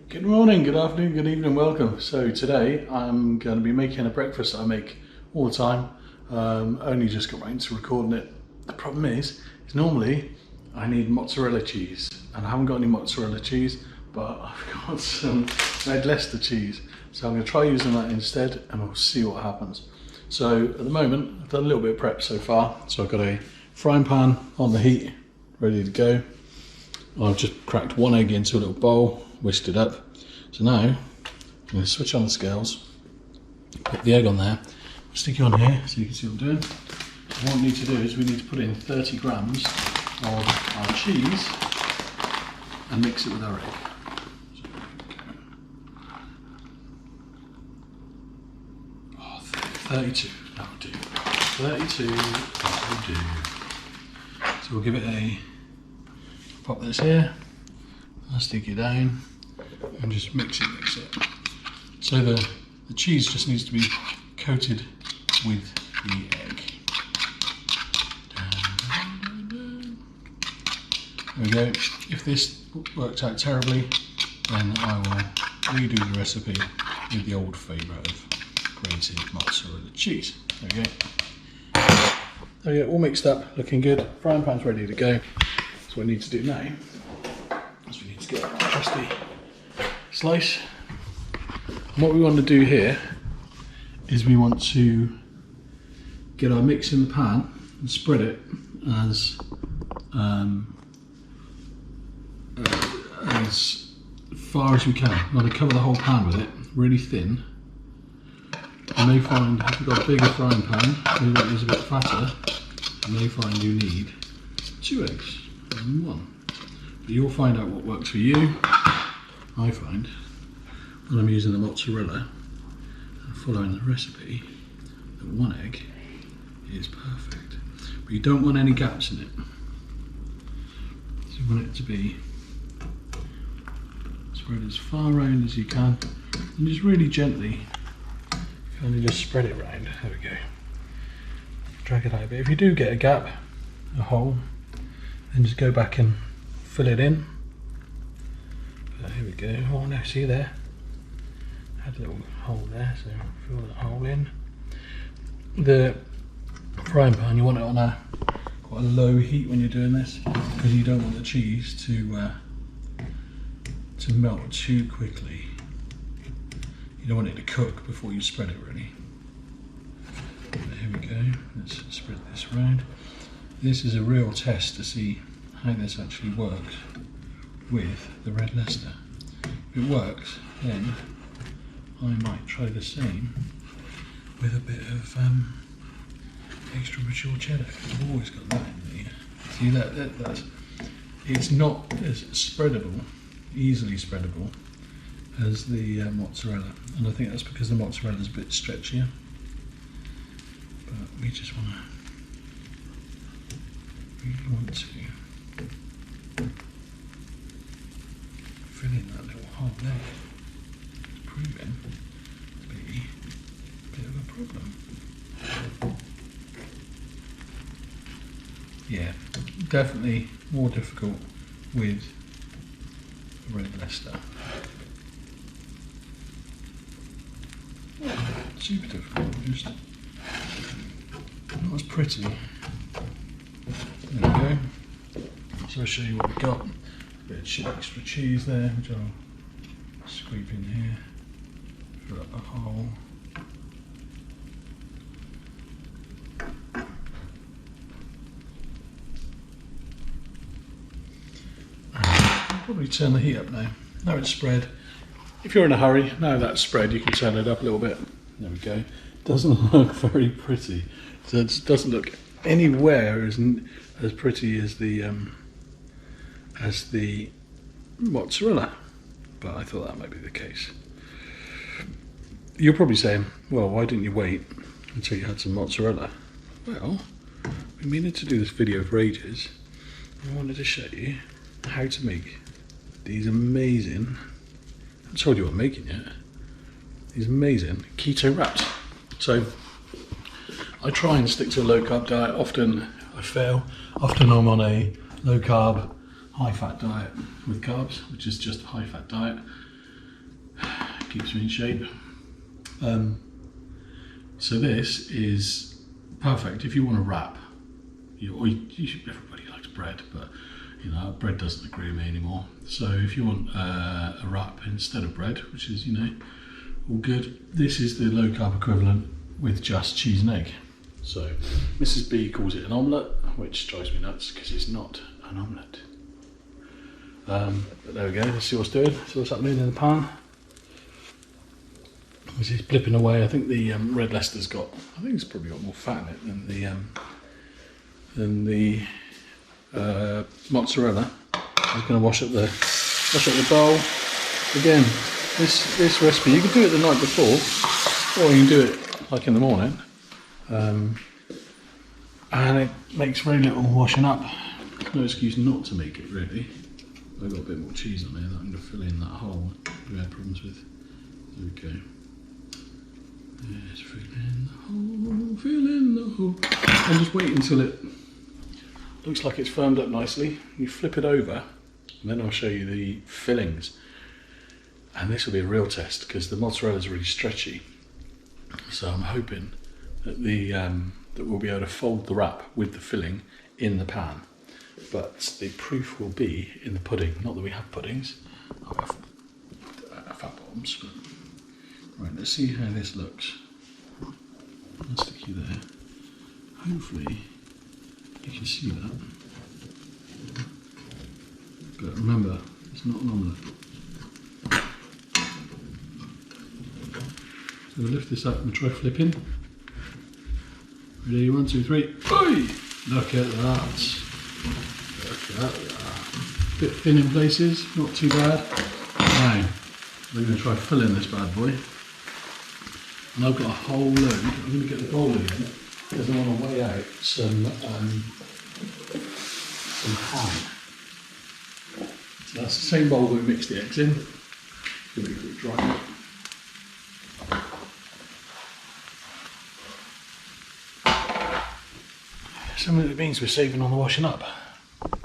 Good morning, good afternoon, good evening, welcome. So today I'm going to be making a breakfast that I make all the time. Only just got around to recording it. The problem is normally I need mozzarella cheese and I haven't got any mozzarella cheese, but I've got some red Leicester cheese. So I'm going to try using that instead and we'll see what happens. So at the moment I've done a little bit of prep so far. So I've got a frying pan on the heat, ready to go. I've just cracked one egg into a little bowl, whisked it up. So now I'm going to switch on the scales, put the egg on there, stick it on here so you can see what I'm doing. And what we need to do is we need to put in 30 grams of our cheese and mix it with our egg. Oh, 32, that'll do. 32, that'll do. So we'll give it a, pop this here, I'll stick it down and just mix it. So the cheese just needs to be coated with the egg. There we go. If this worked out terribly, then I will redo the recipe with the old favourite of grated mozzarella cheese. There we go. There we go, all mixed up, looking good. Frying pan's ready to go. So what we need to do now is we need to get a trusty slice. And what we want to do here is we want to get our mix in the pan and spread it as far as we can. We want to cover the whole pan with it, really thin. You may find if you've got a bigger frying pan, maybe that is a bit fatter, you may find you need 2 eggs rather than 1. But you'll find out what works for you. I find when I'm using the mozzarella and following the recipe that 1 egg is perfect. But you don't want any gaps in it. So you want it to be spread as far around as you can and just really gently kind of just spread it around. There we go. Drag it out a bit. If you do get a gap, a hole, then just go back and fill it in. Here we go. Oh no, see there? Had a little hole there, so fill that hole in. The frying pan, you want it on quite a low heat when you're doing this, because you don't want the cheese to melt too quickly. You don't want it to cook before you spread it really. But here we go. Let's spread this around. This is a real test to see how this actually works with the red Leicester. If it works, then I might try the same with a bit of extra mature cheddar. I've always got that in there. See that's it's not as spreadable, easily spreadable as the mozzarella, and I think that's because the mozzarella is a bit stretchier. But we just want to fill in that little hole there. It's proving to be a bit of a problem. Yeah, definitely more difficult with red Leicester. Super difficult, just not as pretty. There we go. So I'll show you what we've got. A bit of extra cheese there, which I'll scoop in here, fill up a hole. I'll probably turn the heat up now. Now it's spread. If you're in a hurry, now that's spread, you can turn it up a little bit. There we go. Doesn't look very pretty. So it doesn't look anywhere as pretty as the mozzarella, but I thought that might be the case. You're probably saying, well, why didn't you wait until you had some mozzarella? Well, we meaning to do this video for ages. I wanted to show you how to make these amazing, I haven't told you what I'm making yet, these amazing keto wraps. So I try and stick to a low carb diet. Often I fail. Often I'm on a low carb, high fat diet with carbs, which is just a high fat diet. Keeps me in shape. So this is perfect if you want to wrap. Everybody likes bread, but you know, bread doesn't agree with me anymore. So if you want a wrap instead of bread, which is, you know, all good, this is the low carb equivalent with just cheese and egg. So Mrs. B calls it an omelette, which drives me nuts because it's not an omelette. But there we go, let's see what's doing. See what's happening in the pan. As it's blipping away, I think the red Leicester's got, I think it's probably got more fat in it than the mozzarella. I'm going to wash up the bowl. Again, this recipe, you can do it the night before, or you can do it like in the morning. And it makes very little washing up. No excuse not to make it, really. I've got a bit more cheese on there that I'm going to fill in that hole we had problems with. There we go. Yes, fill in the hole. And just wait until it looks like it's firmed up nicely. You flip it over, and then I'll show you the fillings. And this will be a real test because the mozzarella is really stretchy. So I'm hoping that that we'll be able to fold the wrap with the filling in the pan. But the proof will be in the pudding. Not that we have puddings. I have fat bottoms. But right, let's see how this looks. I'll stick you there. Hopefully you can see that. But remember, it's not an omelette. So we'll lift this up and try flipping. Ready, 1, 2, 3. Oi! Look at that. Look at that. Bit thin in places, not too bad. Now, we're going to try filling this bad boy. And I've got a whole load. I'm going to get the bowl again because I want to weigh out some ham. So that's the same bowl that we mixed the eggs in. Give it a quick dry out. Some of the beans we're saving on the washing up.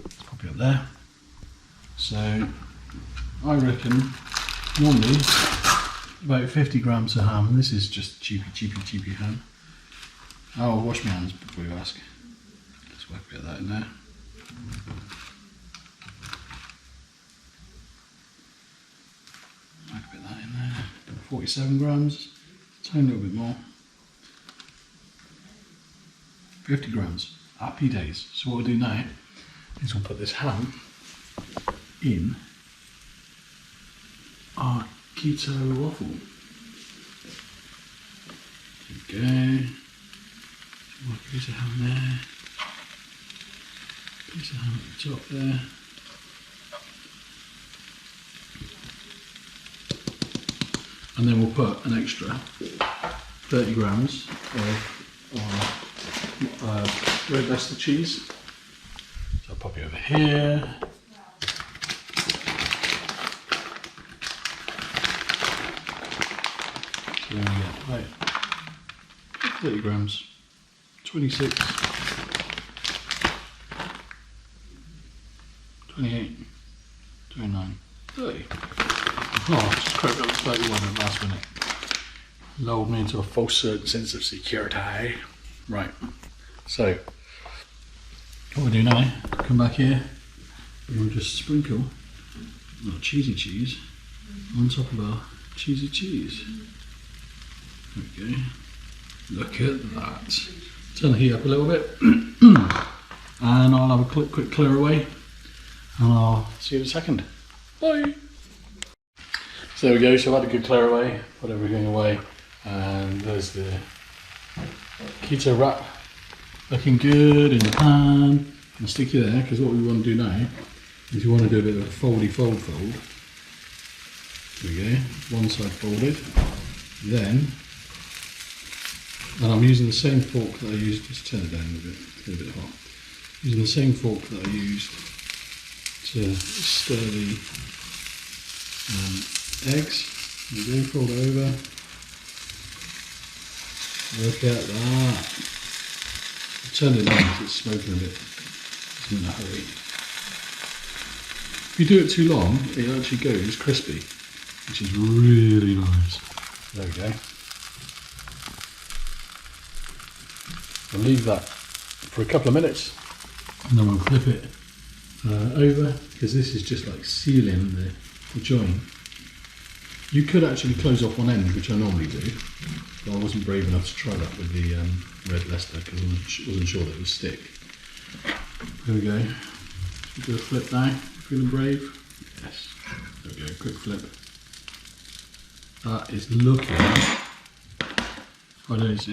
It's probably up there. So I reckon normally about 50 grams of ham, and this is just cheapy ham. I'll wash my hands before you ask. Let's whack a bit of that in there. Whack a bit of that in there. 47 grams, tiny little bit more. 50 grams, happy days. So what we'll do now is we'll put this ham in our keto waffle. There we go. One piece of ham there. Piece of ham at the top there. And then we'll put an extra 30 grams of red Leicester cheese. So I'll pop it over here. So then we get right, 30 grams, 26, 28, 29, 30. Oh, just cracked up the 31 at the last minute. Lulled me into a false sense of security. Right, so what we'll do now, come back here and we'll just sprinkle our cheesy cheese on top of our cheesy cheese. There we go. Look at that. Turn the heat up a little bit and I'll have a quick clear away and I'll see you in a second. Bye! So there we go, so I've had a good clear away, put everything away, and there's the keto wrap looking good in the pan. I'll stick you there because what we want to do now is we want to do a bit of a foldy fold. There we go, one side folded, then, and I'm using the same fork that I used, just turn it down a bit, it's getting a bit hot, using the same fork that I used to stir the eggs. There we go, fold it over. Look at that. Turn it on because it's smoking a bit. It's in a hurry. If you do it too long, it actually goes crispy, which is really nice. There we go. I'll leave that for a couple of minutes and then we'll flip it over, because this is just like sealing the joint. You could actually close off one end, which I normally do, but I wasn't brave enough to try that with the red Leicester because I wasn't sure that it would stick. There we go. Should we do a flip now? Feeling brave? Yes. There we go, quick flip. That is looking,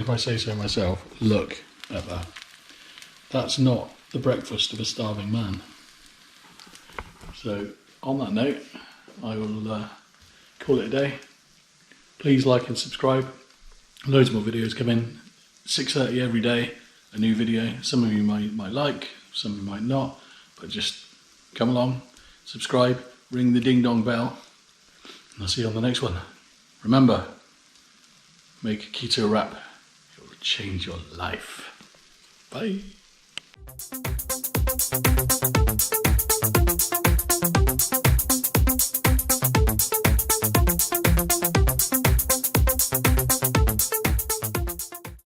if I say so myself, look at that. That's not the breakfast of a starving man. So on that note, I will call it a day. Please like and subscribe. Loads more videos come in. 6:30 every day, a new video. Some of you might like, some of you might not, but just come along, subscribe, ring the ding dong bell, and I'll see you on the next one. Remember, make a keto wrap. It will change your life. Bye.